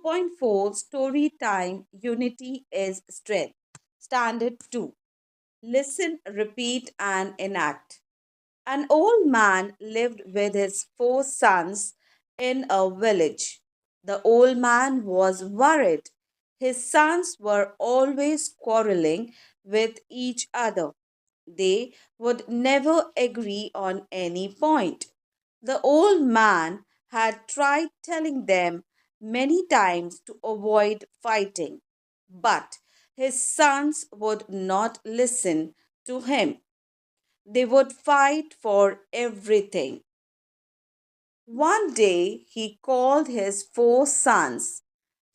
2.4 Story Time Unity is Strength. Standard 2. Listen, repeat, and enact. An old man lived with his four sons in a village. The old man was worried. His sons were always quarreling with each other. They would never agree on any point. The old man had tried telling them many times to avoid fighting, but his sons would not listen to him. They would fight for everything. One day he called his four sons.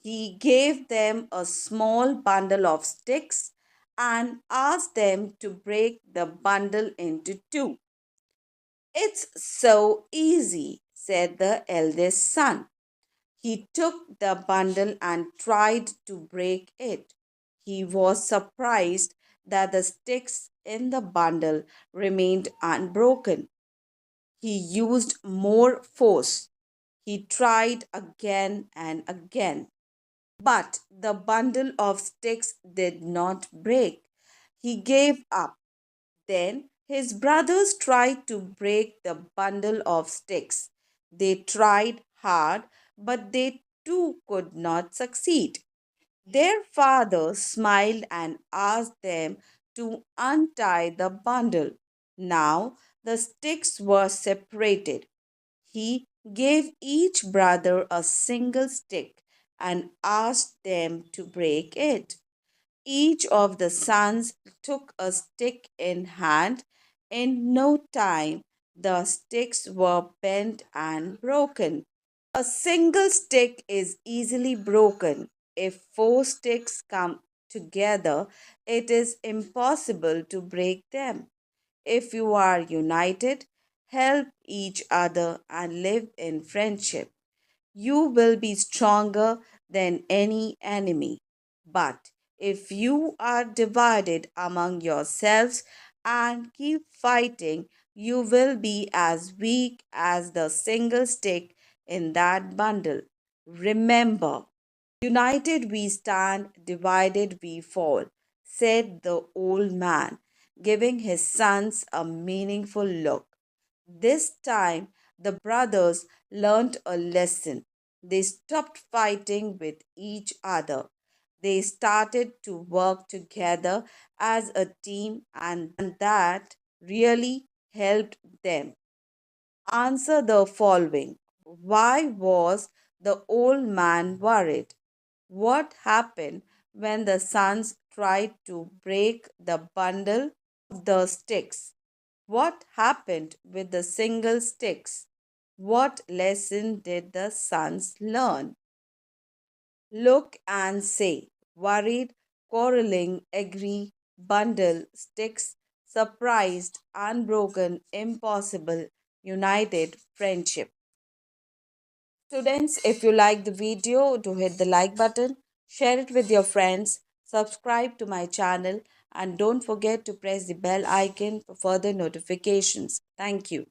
He gave them a small bundle of sticks and asked them to break the bundle into two. It's so easy, said the eldest son. He took the bundle and tried to break it. He was surprised that the sticks in the bundle remained unbroken. He used more force. He tried again and again. But the bundle of sticks did not break. He gave up. Then his brothers tried to break the bundle of sticks. They tried hard, but they too could not succeed. Their father smiled and asked them to untie the bundle. Now the sticks were separated. He gave each brother a single stick and asked them to break it. Each of the sons took a stick in hand. In no time, the sticks were bent and broken. A single stick is easily broken. If four sticks come together, it is impossible to break them. If you are united, help each other and live in friendship, you will be stronger than any enemy. But if you are divided among yourselves and keep fighting, you will be as weak as the single stick in that bundle. Remember, united we stand, divided we fall, said the old man, giving his sons a meaningful look. This time, the brothers learned a lesson. They stopped fighting with each other. They started to work together as a team, and that really helped them. Answer the following. Why was the old man worried? What happened when the sons tried to break the bundle of the sticks? What happened with the single sticks? What lesson did the sons learn? Look and say, worried, quarreling, agree, bundle, sticks, surprised, unbroken, impossible, united, friendship. Students, if you like the video, do hit the like button, share it with your friends, subscribe to my channel, and don't forget to press the bell icon for further notifications. Thank you.